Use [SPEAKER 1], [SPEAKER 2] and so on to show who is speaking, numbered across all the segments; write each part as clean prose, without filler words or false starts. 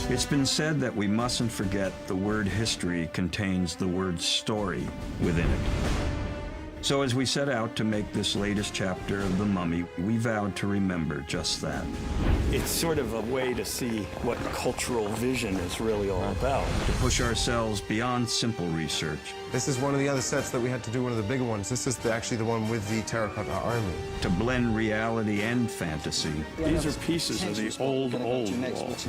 [SPEAKER 1] It's been said that we mustn't forget the word history contains the word story within it. So as we set out to make this latest chapter of The Mummy, we vowed to remember just that.
[SPEAKER 2] It's sort of a way to see what cultural vision is really all about.
[SPEAKER 1] To push ourselves beyond simple research.
[SPEAKER 3] This is one of the other sets that we had to do, one of the bigger ones. This is actually the one with the terracotta army.
[SPEAKER 1] To blend reality and fantasy.
[SPEAKER 2] These are pieces of the old wall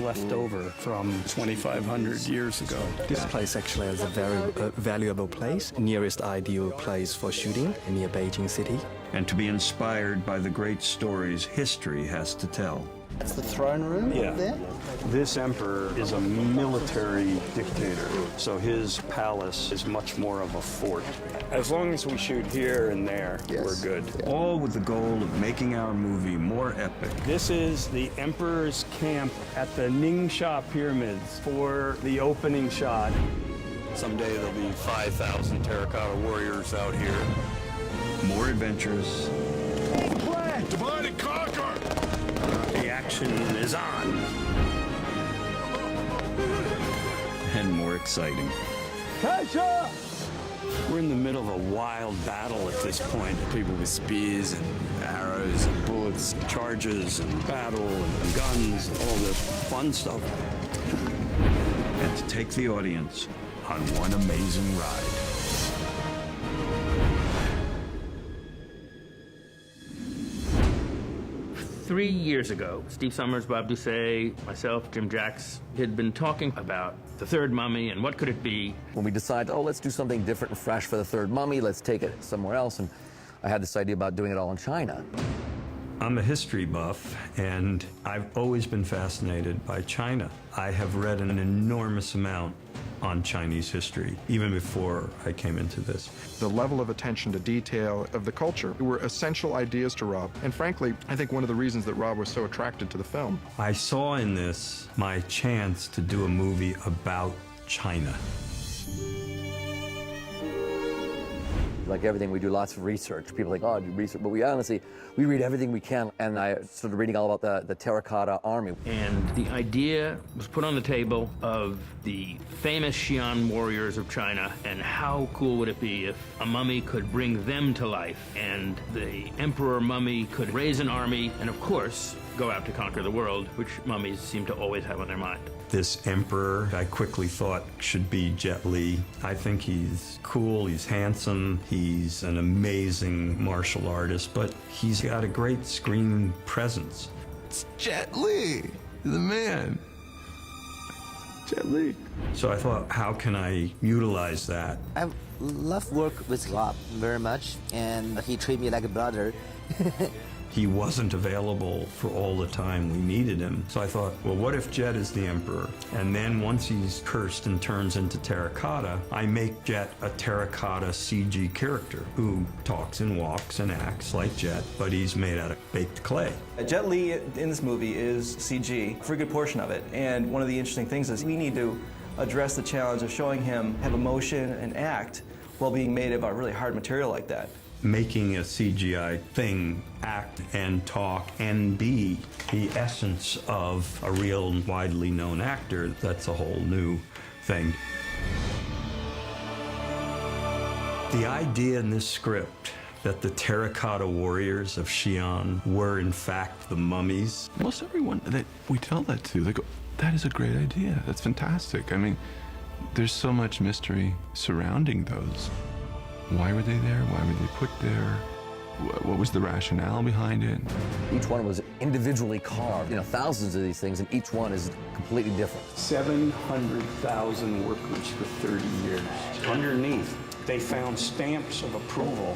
[SPEAKER 2] left over from 2,500 years ago.
[SPEAKER 4] This place actually is a very valuable place, nearest ideal place for shooting near Beijing city.
[SPEAKER 1] And to be inspired by the great stories history has to tell.
[SPEAKER 5] That's the throne room up there?
[SPEAKER 2] This emperor is a military dictator, so his palace is much more of a fort. As long as we shoot here and there, we're good.
[SPEAKER 1] All with the goal of making our movie more epic.
[SPEAKER 2] This is the emperor's camp at the Ningxia pyramids for the opening shot. Someday there'll be 5,000 terracotta warriors out here.
[SPEAKER 1] More adventures.
[SPEAKER 6] Plan! Divide and conquer!
[SPEAKER 2] The action is on.
[SPEAKER 1] And more exciting.
[SPEAKER 2] Kasha! We're in the middle of a wild battle at this point. People with spears and arrows and bullets, charges and battle and guns, all this fun stuff.
[SPEAKER 1] And to take the audience on one amazing ride.
[SPEAKER 7] Three years ago, Steve Summers, Bob Doucet, myself, Jim Jacks had been talking about the third mummy and what could it be.
[SPEAKER 8] When we decided, oh, let's do something different and fresh for the third mummy, let's take it somewhere else, and I had this idea about doing it all in China.
[SPEAKER 1] I'm a history buff, and I've always been fascinated by China. I have read an enormous amount on Chinese history, even before I came into this.
[SPEAKER 9] The level of attention to detail of the culture were essential ideas to Rob. And frankly, I think one of the reasons that Rob was so attracted to the film.
[SPEAKER 1] I saw in this my chance to do a movie about China.
[SPEAKER 8] Like everything, we do lots of research. People think, oh, I do research, but we honestly, we read everything we can. And I started reading all about the terracotta army.
[SPEAKER 7] And the idea was put on the table of the famous Xi'an warriors of China, and how cool would it be if a mummy could bring them to life, and the emperor mummy could raise an army, and of course, go out to conquer the world, which mummies seem to always have on their mind.
[SPEAKER 1] This emperor, I quickly thought, should be Jet Li. I think he's cool, he's handsome, he's an amazing martial artist, but he's got a great screen presence.
[SPEAKER 6] It's Jet Li, the man. Jet Li.
[SPEAKER 1] So I thought, how can I utilize that?
[SPEAKER 5] I love work with Rob very much, and he treated me like a brother.
[SPEAKER 1] He wasn't available for all the time we needed him. So I thought, well, what if Jet is the emperor? And then once he's cursed and turns into terracotta, I make Jet a terracotta CG character who talks and walks and acts like Jet, but he's made out of baked clay.
[SPEAKER 10] Jet Li in this movie is CG for a good portion of it. And one of the interesting things is we need to address the challenge of showing him have emotion and act while being made of a really hard material like that.
[SPEAKER 1] Making a CGI thing act and talk and be the essence of a real widely known actor, that's a whole new thing. The idea in this script that the terracotta warriors of Xi'an were in fact the mummies.
[SPEAKER 6] Most everyone that we tell that to, they go, that is a great idea. That's fantastic. I mean, there's so much mystery surrounding those. Why were they there? Why were they put there? What was the rationale behind it?
[SPEAKER 8] Each one was individually carved, thousands of these things, and each one is completely different.
[SPEAKER 2] 700,000 workers for 30 years. Underneath, they found stamps of approval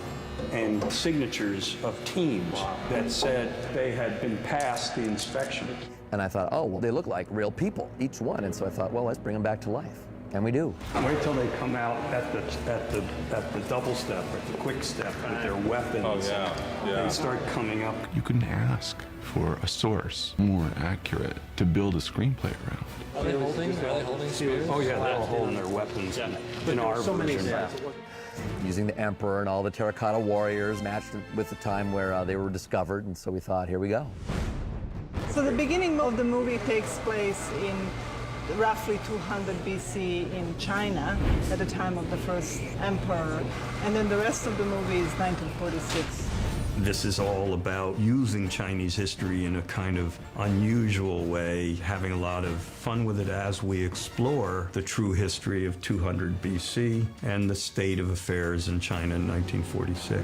[SPEAKER 2] and signatures of teams that said they had been passed the inspection.
[SPEAKER 8] And I thought, oh, well, they look like real people, each one. And so I thought, well, let's bring them back to life. And we do.
[SPEAKER 2] Wait till they come out at the double step, at the quick step, with their weapons.
[SPEAKER 6] Oh, yeah.
[SPEAKER 2] They start coming up.
[SPEAKER 6] You couldn't ask for a source more accurate to build a screenplay around.
[SPEAKER 4] Are they holding spears?
[SPEAKER 2] Oh yeah, they're all holding their weapons in our version.
[SPEAKER 8] Using the emperor and all the terracotta warriors matched with the time where they were discovered, and so we thought, here we go.
[SPEAKER 11] So the beginning of the movie takes place in roughly 200 BC in China at the time of the first emperor, and then the rest of the movie is 1946.
[SPEAKER 1] This is all about using Chinese history in a kind of unusual way, having a lot of fun with it as we explore the true history of 200 BC and the state of affairs in China in 1946.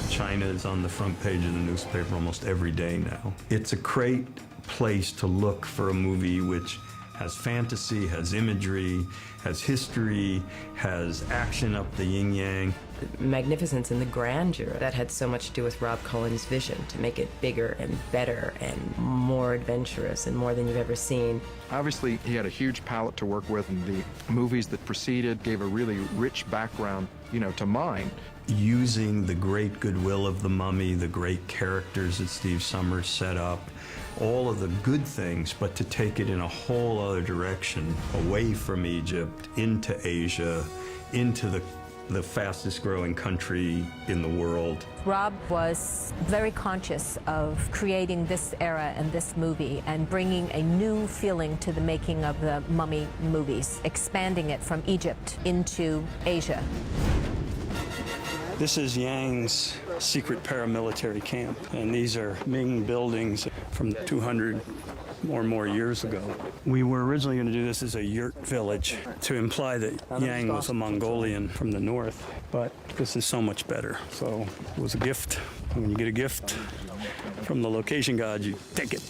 [SPEAKER 1] China is on the front page of the newspaper almost every day now. It's a great place to look for a movie which has fantasy, has imagery, has history, has action up the yin-yang.
[SPEAKER 12] The magnificence and the grandeur that had so much to do with Rob Cohen's vision to make it bigger and better and more adventurous and more than you've ever seen.
[SPEAKER 9] Obviously, he had a huge palette to work with, and the movies that preceded gave a really rich background, to mine.
[SPEAKER 1] Using the great goodwill of the mummy, the great characters that Steve Summers set up, all of the good things, but to take it in a whole other direction, away from Egypt, into Asia, into the fastest growing country in the world.
[SPEAKER 13] Rob was very conscious of creating this era and this movie and bringing a new feeling to the making of the Mummy movies, expanding it from Egypt into Asia.
[SPEAKER 2] This is Yang's secret paramilitary camp, and these are Ming buildings from 200 or more years ago. We were originally going to do this as a yurt village to imply that Yang was a Mongolian from the north, but this is so much better. So it was a gift, and when you get a gift from the location god, you take it.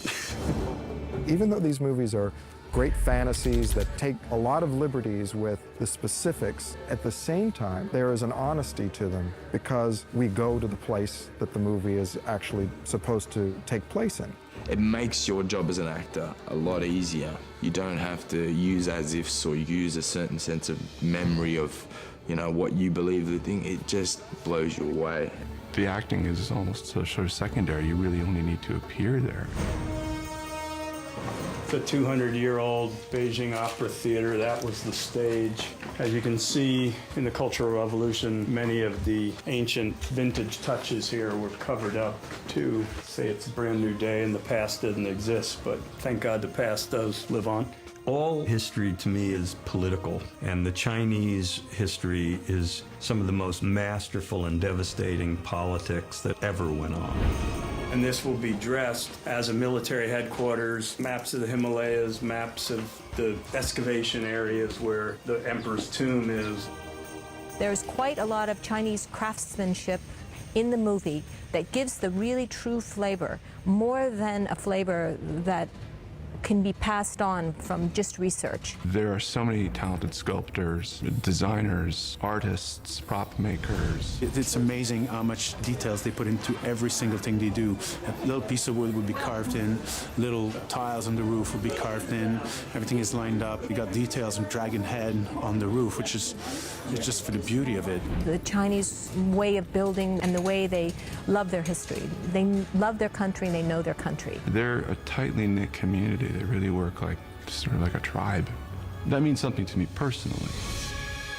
[SPEAKER 9] Even though these movies are great fantasies that take a lot of liberties with the specifics, at the same time, there is an honesty to them because we go to the place that the movie is actually supposed to take place in.
[SPEAKER 14] It makes your job as an actor a lot easier. You don't have to use as-ifs or use a certain sense of memory of, what you believe the thing. It just blows you away.
[SPEAKER 6] The acting is almost sort of secondary. You really only need to appear there.
[SPEAKER 2] The 200-year-old Beijing Opera Theater, that was the stage. As you can see in the Cultural Revolution, many of the ancient vintage touches here were covered up to say it's a brand new day and the past didn't exist, but thank God the past does live on.
[SPEAKER 1] All history to me is political, and the Chinese history is some of the most masterful and devastating politics that ever went on.
[SPEAKER 2] And this will be dressed as a military headquarters, maps of the Himalayas, maps of the excavation areas where the emperor's tomb is.
[SPEAKER 13] There's quite a lot of Chinese craftsmanship in the movie that gives the really true flavor, more than a flavor that can be passed on from just research.
[SPEAKER 6] There are so many talented sculptors, designers, artists, prop makers.
[SPEAKER 15] It's amazing how much details they put into every single thing they do. A little piece of wood would be carved in, little tiles on the roof would be carved in, everything is lined up. You got details of dragon head on the roof, which is it's just for the beauty of it.
[SPEAKER 13] The Chinese way of building and the way they love their history. They love their country and they know their country.
[SPEAKER 6] They're a tightly knit community. They really work sort of like a tribe. That means something to me personally.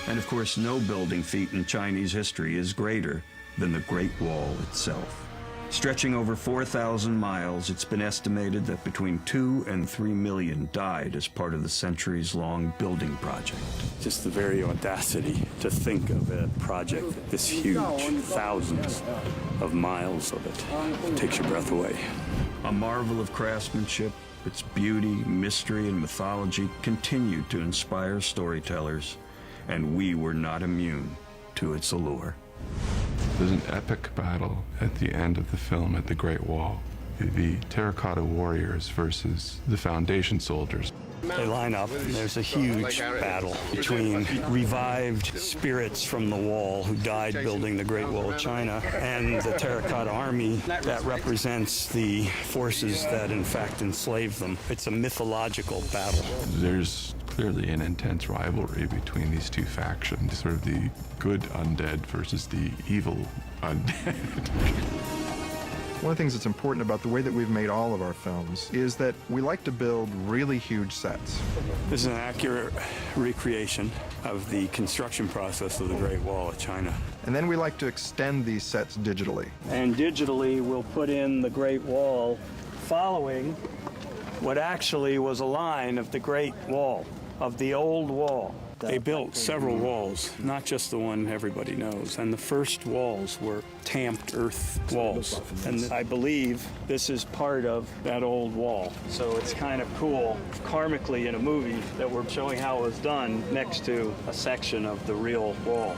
[SPEAKER 1] And of course, no building feat in Chinese history is greater than the Great Wall itself. Stretching over 4,000 miles, it's been estimated that between 2 and 3 million died as part of the centuries-long building project.
[SPEAKER 2] Just the very audacity to think of a project this huge, thousands of miles of it, takes your breath away.
[SPEAKER 1] A marvel of craftsmanship, its beauty, mystery, and mythology continued to inspire storytellers, and we were not immune to its allure.
[SPEAKER 6] There's an epic battle at the end of the film at the Great Wall. The terracotta warriors versus the Foundation soldiers.
[SPEAKER 2] They line up, and there's a huge battle between revived spirits from the wall who died building the Great Wall of China and the terracotta army that represents the forces that in fact enslaved them. It's a mythological battle.
[SPEAKER 6] There's clearly an intense rivalry between these two factions, sort of the good undead versus the evil undead.
[SPEAKER 9] One of the things that's important about the way that we've made all of our films is that we like to build really huge sets.
[SPEAKER 2] This is an accurate recreation of the construction process of the Great Wall of China.
[SPEAKER 9] And then we like to extend these sets digitally.
[SPEAKER 2] And digitally, we'll put in the Great Wall following what actually was a line of the Great Wall, of the old wall. They built several walls, not just the one everybody knows. And the first walls were tamped earth walls. And I believe this is part of that old wall. So it's kind of cool, karmically in a movie, that we're showing how it was done next to a section of the real wall.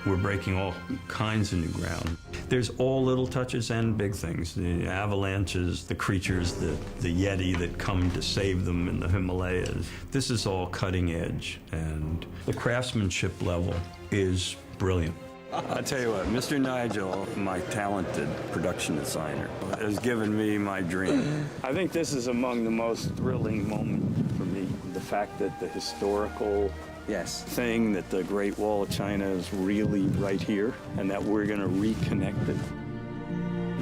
[SPEAKER 1] We're breaking all kinds of new ground. There's all little touches and big things. The avalanches, the creatures, the Yeti that come to save them in the Himalayas. This is all cutting edge, and the craftsmanship level is brilliant. I'll tell you what, Mr. Nigel, my talented production designer, has given me my dream.
[SPEAKER 2] I think this is among the most thrilling moments for me. The fact that the historical thing, that the Great Wall of China is really right here, and that we're going to reconnect it.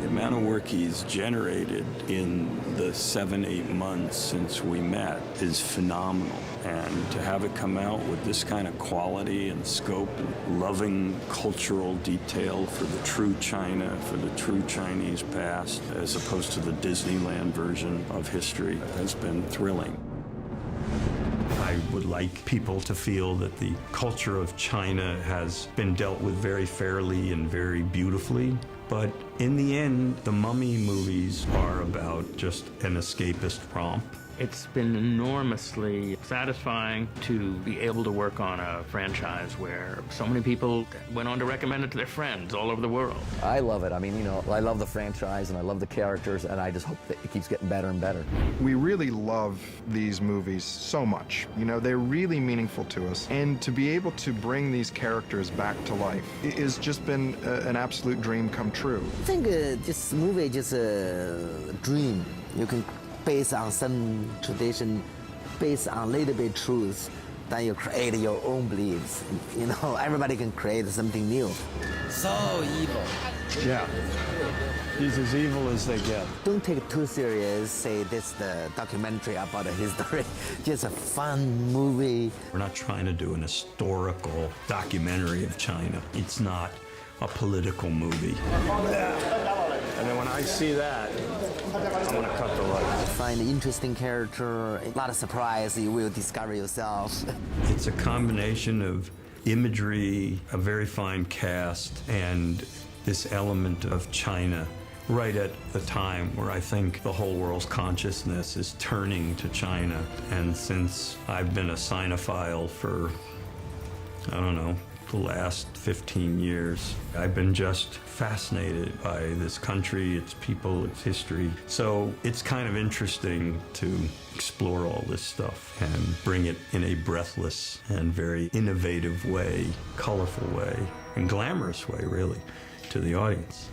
[SPEAKER 1] The amount of work he's generated in the 7-8 months since we met is phenomenal. And to have it come out with this kind of quality and scope and loving cultural detail for the true China, for the true Chinese past, as opposed to the Disneyland version of history, has been thrilling. I would like people to feel that the culture of China has been dealt with very fairly and very beautifully. But in the end, the Mummy movies are about just an escapist romp.
[SPEAKER 7] It's been enormously satisfying to be able to work on a franchise where so many people went on to recommend it to their friends all over the world.
[SPEAKER 8] I love it. I mean, you know, I love the franchise and I love the characters, and I just hope that it keeps getting better and better.
[SPEAKER 9] We really love these movies so much. You know, they're really meaningful to us. And to be able to bring these characters back to life has just been an absolute dream come true.
[SPEAKER 5] I think this movie is just a dream. You can based on some tradition, based on a little bit truth, then you create your own beliefs. You know, everybody can create something new. So evil.
[SPEAKER 2] Yeah. He's as evil as they get.
[SPEAKER 5] Don't take it too serious. Say this is the documentary about the history. Just a fun movie.
[SPEAKER 1] We're not trying to do an historical documentary of China. It's not a political movie.
[SPEAKER 2] And then when I see that, I'm going to cut the lights.
[SPEAKER 5] Find an interesting character, a lot of surprise you will discover yourself.
[SPEAKER 1] It's a combination of imagery, a very fine cast, and this element of China right at the time where I think the whole world's consciousness is turning to China. And since I've been a Sinophile for, I don't know, the last 15 years, I've been just fascinated by this country, its people, its history. So it's kind of interesting to explore all this stuff and bring it in a breathless and very innovative way, colorful way, and glamorous way, really, to the audience.